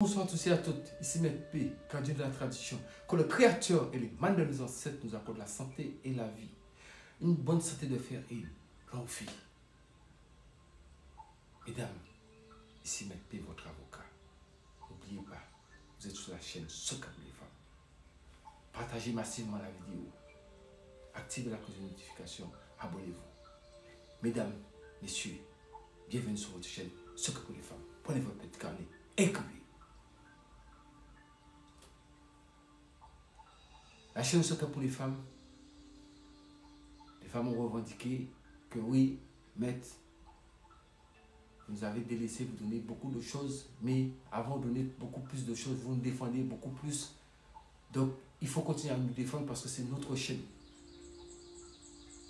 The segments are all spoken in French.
Bonsoir à tous et à toutes, ici Maître P, gardien de la tradition. Que le Créateur et les mains de nos ancêtres nous accordent la santé et la vie. Une bonne santé de fer et une longue vie. Mesdames, ici Maître P, votre avocat. N'oubliez pas, vous êtes sur la chaîne Secret pour les femmes. Partagez massivement la vidéo. Activez la cloche de notification. Abonnez-vous. Mesdames, messieurs, bienvenue sur votre chaîne Secret pour les femmes. Prenez votre petit carnet, écrivez. La chaîne Secret pour les femmes ont revendiqué que oui, Maître, vous nous avez délaissé, vous donnez beaucoup de choses, mais avant de donner beaucoup plus de choses, vous nous défendez beaucoup plus. Donc, il faut continuer à nous défendre parce que c'est notre chaîne.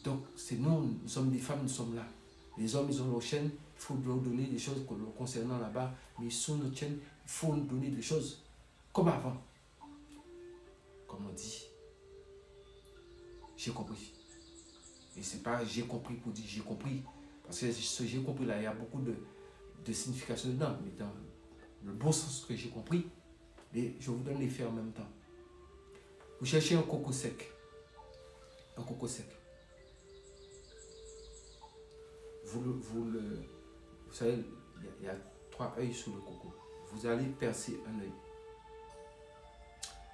Donc, c'est nous sommes des femmes, nous sommes là. Les hommes, ils ont leur chaîne, il faut leur donner des choses concernant là-bas, mais sur notre chaîne, il faut nous donner des choses comme avant. Comme on dit. J'ai compris. Et c'est pas j'ai compris pour dire j'ai compris. Parce que ce j'ai compris là, il y a beaucoup de signification dedans. Mais dans le bon sens que j'ai compris, et je vous donne les faits en même temps. Vous cherchez un coco sec. Un coco sec. Vous savez, il y a 3 œils sur le coco. Vous allez percer un œil.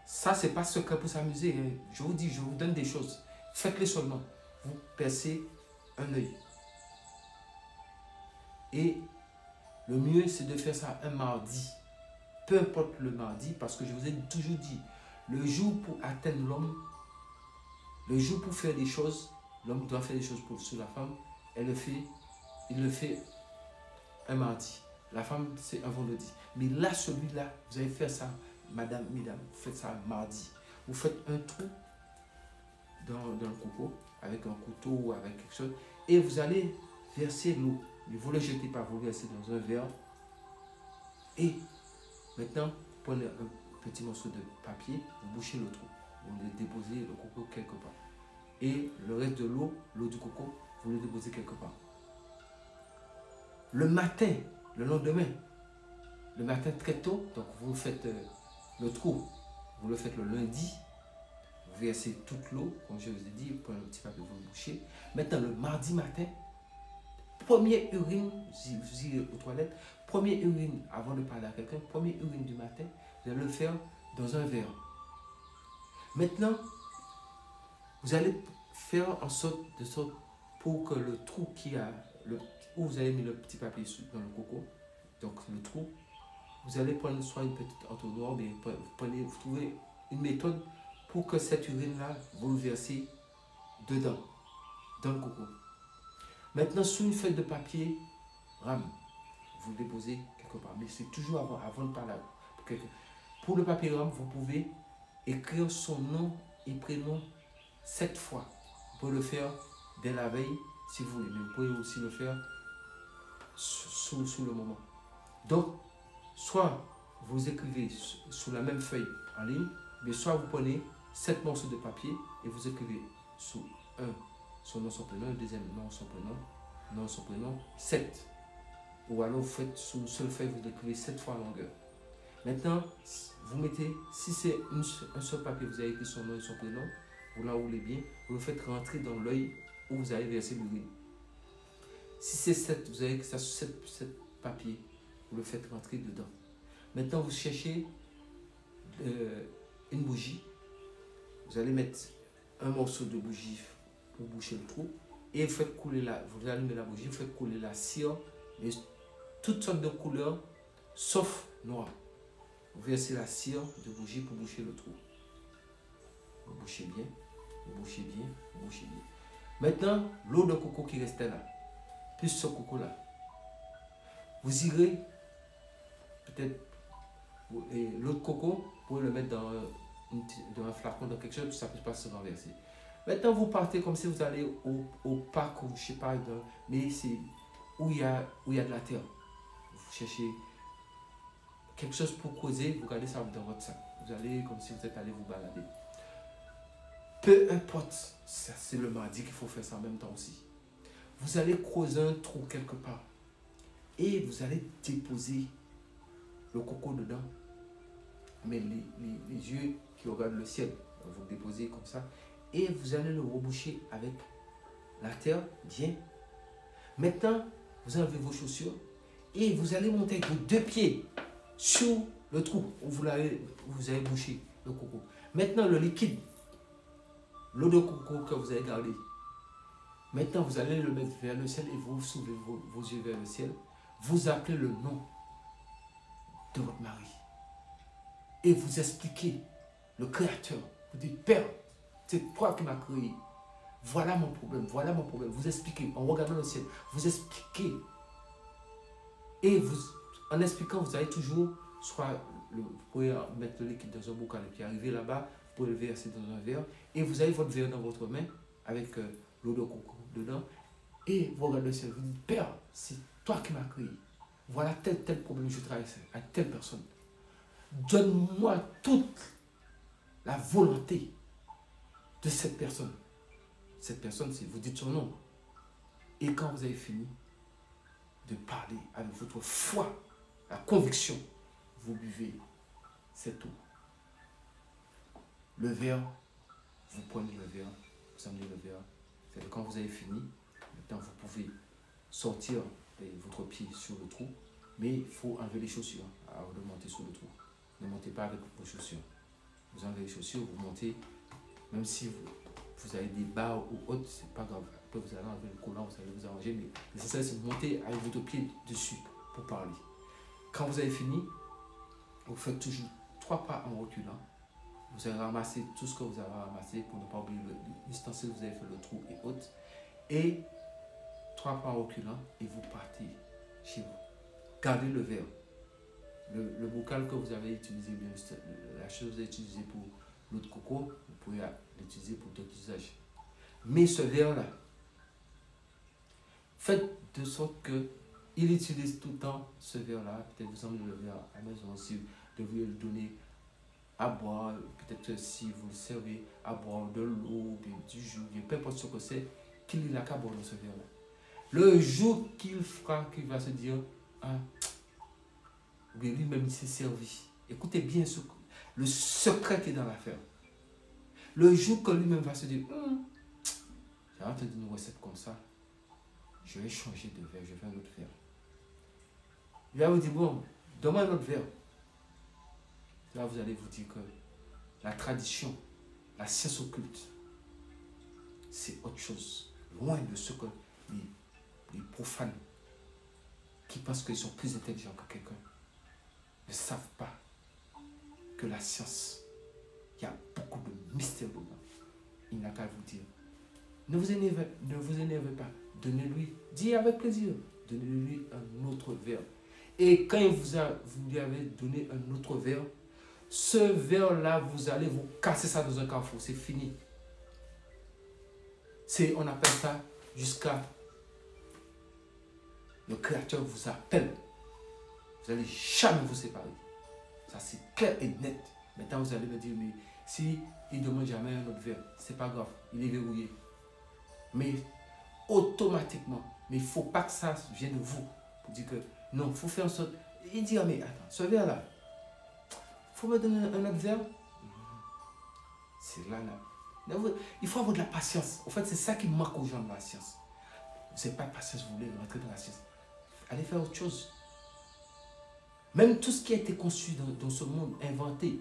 Ça, c'est pas secret pour s'amuser. Hein. Je vous dis, je vous donne des choses. Faites-les seulement. Vous percez un œil. Et le mieux, c'est de faire ça un mardi. Peu importe le mardi, parce que je vous ai toujours dit, le jour pour atteindre l'homme, le jour pour faire des choses, l'homme doit faire des choses sur la femme, il le fait un mardi. La femme, c'est un vendredi. Mais là, celui-là, vous allez faire ça, mesdames, vous faites ça mardi. Vous faites un trou dans le coco, avec un couteau ou avec quelque chose, et vous allez verser l'eau. Vous ne le jetez pas, vous le versez dans un verre. Et maintenant, prenez un petit morceau de papier, vous bouchez le trou. Vous le déposez le coco quelque part. Et le reste de l'eau du coco, vous le déposez quelque part. Le matin, le lendemain, le matin très tôt, donc vous faites le trou, vous le faites le lundi. Vous versez toute l'eau, comme je vous ai dit, vous prenez un petit papier, vous le bouchez. Maintenant, le mardi matin, première urine, vous irez aux toilettes, première urine avant de parler à quelqu'un, première urine du matin, vous allez le faire dans un verre. Maintenant, vous allez faire en sorte pour que le trou qui a, où vous avez mis le petit papier dans le coco, donc le trou, vous allez prendre soit une petite entonnoir, mais vous trouvez une méthode pour que cette urine-là, vous le versez dedans, dans le coco. Maintenant, sous une feuille de papier, rame, vous le déposez quelque part. Mais c'est toujours avant de parler à quelqu'un. Pour le papier rame, vous pouvez écrire son nom et prénom 7 fois. Vous pouvez le faire dès la veille, si vous voulez. Mais vous pouvez aussi le faire sous le moment. Donc, soit vous écrivez sur la même feuille en ligne, mais soit vous prenez 7 morceaux de papier et vous écrivez sous un son nom, son prénom, le deuxième nom, son prénom, 7. Ou alors vous faites sous une seule feuille, vous écrivez 7 fois en longueur. Maintenant, vous mettez, si c'est un seul papier, vous avez écrit son nom et son prénom, vous l'enroulez bien, vous le faites rentrer dans l'œil où vous allez verser l'urine. Si c'est 7, vous avez écrit ça sur 7 papiers, vous le faites rentrer dedans. Maintenant, vous cherchez une bougie. Vous allez mettre un morceau de bougie pour boucher le trou et vous faites couler vous allumez la bougie, vous faites couler la cire, mais toutes sortes de couleurs sauf noir. Vous versez la cire de bougie pour boucher le trou. Vous bouchez bien, vous bouchez bien, vous bouchez bien. Maintenant, l'eau de coco qui restait là, plus ce coco là, vous irez peut-être l'eau de coco, vous pouvez le mettre dans un flacon, dans quelque chose, ça ne peut pas se renverser. Maintenant, vous partez comme si vous allez au parc, ou je ne sais pas, mais c'est où il y a de la terre. Vous cherchez quelque chose pour causer, vous gardez ça dans votre sac. Vous allez comme si vous êtes allé vous balader. Peu importe, c'est le mardi qu'il faut faire ça en même temps aussi. Vous allez creuser un trou quelque part et vous allez déposer le coco dedans mais les yeux qui regardent le ciel. Vous le déposez comme ça. Et vous allez le reboucher avec la terre, bien. Maintenant, vous enlevez vos chaussures et vous allez monter avec vos 2 pieds sur le trou où vous avez bouché le coco. Maintenant, le liquide, l'eau de coco que vous avez gardé, maintenant, vous allez le mettre vers le ciel et vous soulevez vos yeux vers le ciel. Vous appelez le nom de votre mari et vous expliquez le Créateur. Vous dites, Père, c'est toi qui m'as créé. Voilà mon problème, voilà mon problème. Vous expliquez, en regardant le ciel, vous expliquez. Et vous, en expliquant, vous allez toujours, vous pouvez mettre le liquide dans un bocal et puis arriver là-bas, vous pouvez le verser dans un verre. Et vous avez votre verre dans votre main avec l'eau de coco dedans. Et vous regardez le ciel, vous dites, Père, c'est toi qui m'as créé. Voilà tel problème que je traverse à telle personne. Donne-moi toute la volonté de cette personne. Cette personne, c'est vous dites son nom. Et quand vous avez fini de parler avec votre foi, la conviction, vous buvez cette eau. Le verre, vous prenez le verre, vous amenez le verre. C'est quand vous avez fini, maintenant vous pouvez sortir votre pied sur le trou, mais il faut enlever les chaussures avant de monter sur le trou. Ne montez pas avec vos chaussures. Vous enlevez les chaussures, vous montez, même si vous avez des barres ou autres, c'est pas grave. Après, vous allez enlever le collant, vous allez vous arranger, mais l'essentiel, c'est de monter avec votre pied dessus pour parler. Quand vous avez fini, vous faites toujours 3 pas en reculant. Vous allez ramasser tout ce que vous avez ramassé pour ne pas oublier l'ustensile que vous avez fait, le trou et autres. Et 3 pas en reculant et vous partez chez vous. Gardez le verre. Le bocal que vous avez utilisé, la chose que vous avez utilisée pour l'eau de coco, vous pouvez l'utiliser pour d'autres usages. Mais ce verre-là, faites de sorte qu'il utilise tout le temps ce verre-là. Peut-être vous emmenez le verre à la maison, si vous devez le donner à boire, peut-être si vous le servez à boire de l'eau, du jus, peu importe ce que c'est, qu'il n'a qu'à boire dans ce verre-là. Le jour qu'il va se dire, ah, lui-même il s'est servi. Écoutez bien le secret qui est dans l'affaire. Le jour que lui-même va se dire, j'ai entendu une recette comme ça, je vais changer de verre, je vais un autre verre. Il va vous dire, bon, donne-moi un autre verre. Là, vous allez vous dire que la tradition, la science occulte, c'est autre chose. Loin de ce que les profanes qui pensent qu'ils sont plus intelligents que quelqu'un ne savent pas que la science, il y a beaucoup de mystères dedans. Il n'a qu'à vous dire, ne vous énervez pas, donnez-lui, dis avec plaisir, donnez-lui un autre verre. Et quand vous lui avez donné un autre verre, ce verre-là, vous allez vous casser ça dans un carrefour, c'est fini. On appelle ça jusqu'à le Créateur vous appelle. Vous n'allez jamais vous séparer. Ça, c'est clair et net. Maintenant, vous allez me dire, mais si il ne demande jamais un autre verre, c'est pas grave, il est verrouillé. Mais automatiquement, mais il ne faut pas que ça vienne de vous. Pour dire que non, il faut faire en sorte. Il dit, ah, mais attends, ce verre-là, il faut me donner un autre verre. C'est là. Il faut avoir de la patience. En fait, c'est ça qui manque aux gens de la science. Vous n'avez pas de patience, vous voulez rentrer dans la science. Allez faire autre chose. Même tout ce qui a été conçu dans ce monde, inventé,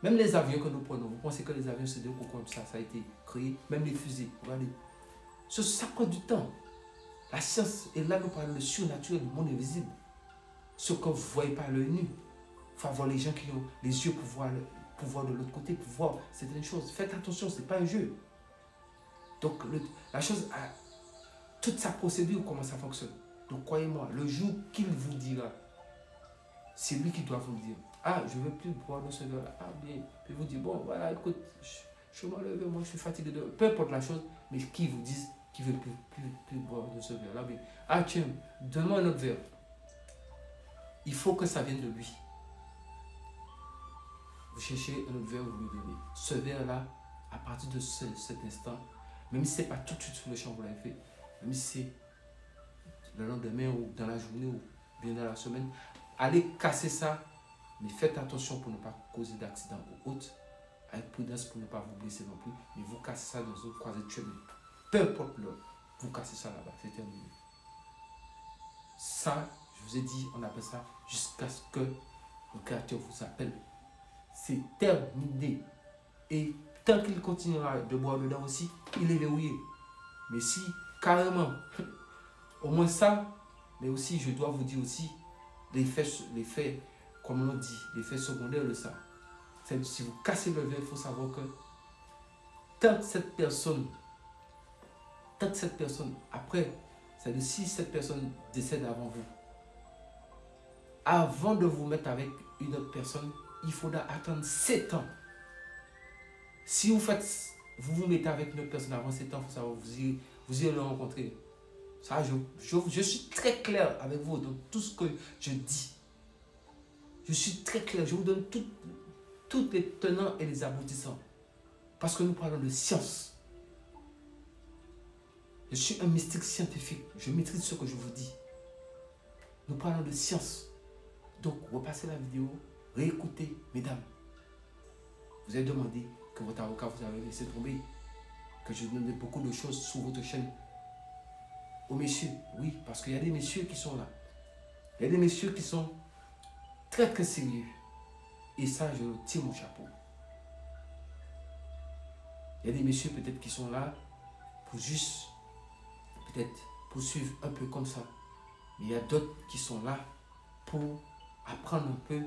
même les avions que nous prenons, vous pensez que les avions c'est des comme ça a été créé, même les fusées, regardez. Ça prend du temps. La science est là, nous parlons de surnaturel, du monde invisible. Ce que vous ne voyez pas à l'œil nu. Il faut avoir les gens qui ont les yeux pour voir de l'autre côté, pour voir certaines choses. Faites attention, ce n'est pas un jeu. Donc la chose a toute sa procédure, comment ça fonctionne. Donc croyez-moi, le jour qu'il vous dira, c'est lui qui doit vous le dire. Ah, je ne veux plus boire de ce verre-là. Ah, bien. Puis vous dites, bon, voilà, écoute, je m'en lève, moi je suis fatigué de... Peu importe la chose, mais qui vous dise qu'il ne veut plus boire de ce verre-là. Ah, tiens, donne-moi un autre verre. Il faut que ça vienne de lui. Vous cherchez un autre verre, vous lui donnez. Ce verre-là, à partir de cet instant, même si ce n'est pas tout de suite sur le champ, vous l'avez fait, même si c'est le lendemain ou dans la journée ou bien dans la semaine, allez casser ça Mais faites attention pour ne pas causer d'accident ou autre. Avec prudence pour ne pas vous blesser non plus. Mais vous cassez ça dans une croisée de chemin. Peu importe l'heure, vous cassez ça là-bas. C'est terminé. Ça, je vous ai dit, on appelle ça jusqu'à ce que le Créateur vous appelle. C'est terminé. Et tant qu'il continuera de boire dedans aussi, il est verrouillé. Mais si, carrément, au moins ça, mais aussi, je dois vous dire aussi, l'effet, comme on dit, l'effet secondaire de ça. C'est si vous cassez le verre, il faut savoir que tant que cette personne, après, c'est-à-dire si cette personne décède avant vous, avant de vous mettre avec une autre personne, il faudra attendre 7 ans. Si vous vous mettez avec une autre personne avant 7 ans, il faut savoir, vous irez le rencontrer. Ça, je suis très clair avec vous dans tout ce que je dis. Je suis très clair, je vous donne toutes les tenants et les aboutissants. Parce que nous parlons de science. Je suis un mystique scientifique. Je maîtrise ce que je vous dis. Nous parlons de science. Donc, repassez la vidéo, réécoutez, mesdames. Vous avez demandé que votre avocat vous avait laissé tomber, que je donne beaucoup de choses sur votre chaîne. Aux messieurs, oui, parce qu'il y a des messieurs qui sont là. Il y a des messieurs qui sont très très sérieux. Et ça, je tire mon chapeau. Il y a des messieurs peut-être qui sont là pour juste, peut-être, poursuivre un peu comme ça. Mais il y a d'autres qui sont là pour apprendre un peu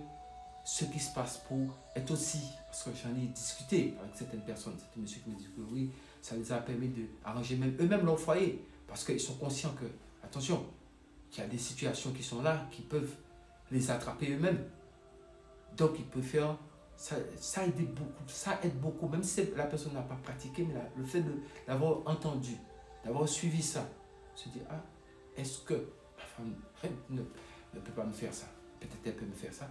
ce qui se passe, pour être aussi, parce que j'en ai discuté avec certaines personnes, certains messieurs qui me disent que oui, ça les a permis d'arranger même eux-mêmes leur foyer, parce qu'ils sont conscients que, attention, qu'il y a des situations qui sont là, qui peuvent les attraper eux-mêmes. Donc ils peuvent faire, ça aide beaucoup, même si la personne n'a pas pratiqué, mais le fait d'avoir entendu, d'avoir suivi ça, se dire, ah, est-ce que ma femme ne peut pas me faire ça? Peut-être elle peut me faire ça.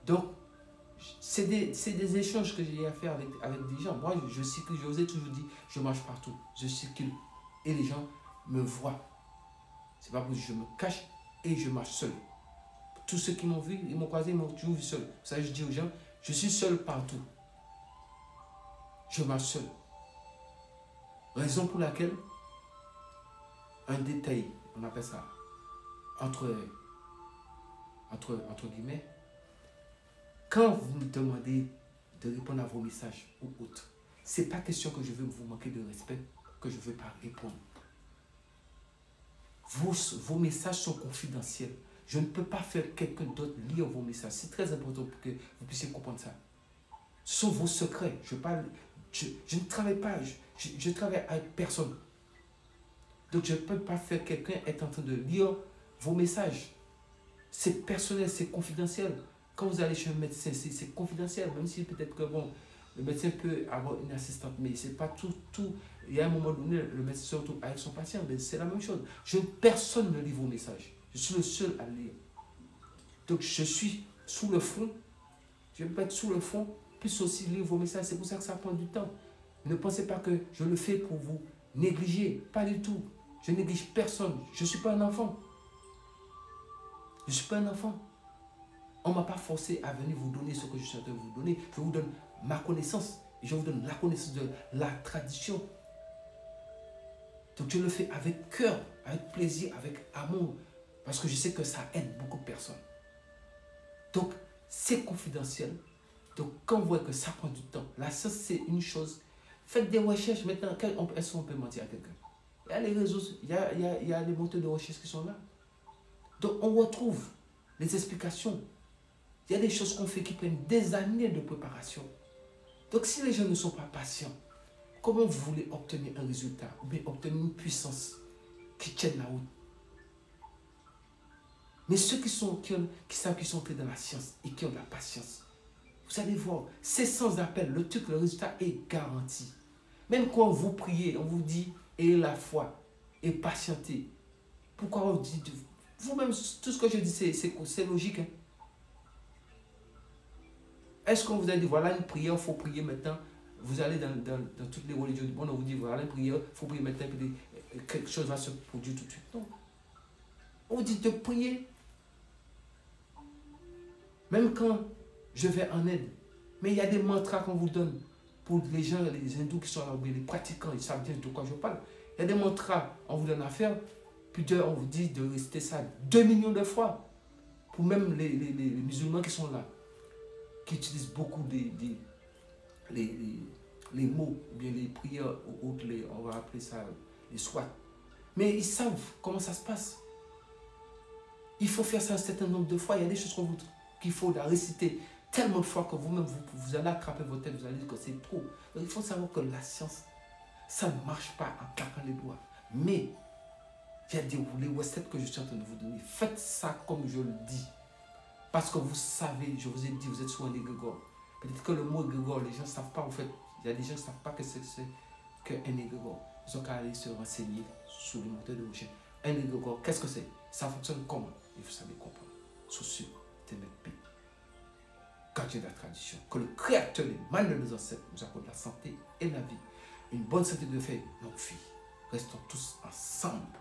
Donc, c'est des échanges que j'ai à faire avec des gens. Moi, je circule, je vous ai toujours dit, je marche partout, je circule. Et les gens me voient. C'est pas pour que je me cache et je marche seul. Tous ceux qui m'ont vu, ils m'ont croisé, ils m'ont toujours vu seul. Ça, je dis aux gens, je suis seul partout. Je marche seul. Raison pour laquelle, un détail, on appelle ça, entre guillemets, quand vous me demandez de répondre à vos messages ou autres, ce n'est pas question que je veux vous manquer de respect, que je ne veux pas répondre. Vos messages sont confidentiels. Je ne peux pas faire quelqu'un d'autre lire vos messages. C'est très important pour que vous puissiez comprendre ça. Ce sont vos secrets. Je ne travaille pas, je travaille avec personne. Donc je ne peux pas faire quelqu'un être en train de lire vos messages. C'est personnel, c'est confidentiel. Quand vous allez chez un médecin, c'est confidentiel. Même si peut-être que bon, le médecin peut avoir une assistante, mais c'est pas tout. Il y a un moment donné, le médecin se retrouve avec son patient, mais c'est la même chose. Personne ne lit vos messages. Je suis le seul à le lire. Donc je suis sous le front. Je vais pas être sous le front, plus aussi lire vos messages. C'est pour ça que ça prend du temps. Ne pensez pas que je le fais pour vous négliger. Pas du tout. Je néglige personne. Je ne suis pas un enfant. Je ne suis pas un enfant. On ne m'a pas forcé à venir vous donner ce que je suis en train de vous donner. Je vous donne ma connaissance. Et je vous donne la connaissance de la tradition. Donc je le fais avec cœur, avec plaisir, avec amour. Parce que je sais que ça aide beaucoup de personnes. Donc c'est confidentiel. Donc quand vous voyez que ça prend du temps, la science c'est une chose. Faites des recherches maintenant. Est-ce qu'on peut mentir à quelqu'un? Il y a les réseaux, il y a les moteurs de recherche qui sont là. Donc on retrouve les explications. Il y a des choses qu'on fait qui prennent des années de préparation. Donc si les gens ne sont pas patients, comment vous voulez obtenir un résultat ou bien obtenir une puissance qui tienne la route? Mais ceux qui savent qu'ils sont entrés dans la science et qui ont de la patience, vous allez voir, c'est sans appel, le résultat est garanti. Même quand vous priez, on vous dit, ayez la foi et patientez. Pourquoi on dit, vous-même, tout ce que je dis, c'est logique. Hein? Est-ce qu'on vous a dit, voilà une prière, il faut prier maintenant? Vous allez dans toutes les religions du monde, on vous dit, voilà une prière, il faut prier maintenant, puis quelque chose va se produire tout de suite. Non. On vous dit de prier. Même quand je vais en aide, mais il y a des mantras qu'on vous donne pour les gens, les hindous qui sont là, les pratiquants, ils savent bien de quoi je parle. Il y a des mantras, on vous donne à faire, puis on vous dit de réciter ça 2 millions de fois. Pour même les musulmans qui sont là, qui utilisent beaucoup les mots, ou bien les prières, ou on va appeler ça les swats. Mais ils savent comment ça se passe. Il faut faire ça un certain nombre de fois. Il y a des choses qu'il faut la réciter tellement de fois que vous-même, vous allez attraper votre tête, vous allez dire que c'est trop. Donc, il faut savoir que la science, ça ne marche pas en claquant les doigts. Mais, il y a les recettes que je suis en train de vous donner. Faites ça comme je le dis. Parce que vous savez, je vous ai dit, vous êtes sur un égrégore. Peut-être que le mot égrégore, les gens ne savent pas, en fait. Il y a des gens qui ne savent pas que c'est qu'un égrégore. Ils ont qu'à aller se renseigner sur les moteurs de recherche. Un égrégore, qu'est-ce que c'est? Ça fonctionne comment? Et vous savez comprendre. Sous ce TNP, gardien de la tradition, que le créateur des mal de nos ancêtres nous accorde la santé et la vie. Une bonne santé de fait, longue vie. Restons tous ensemble.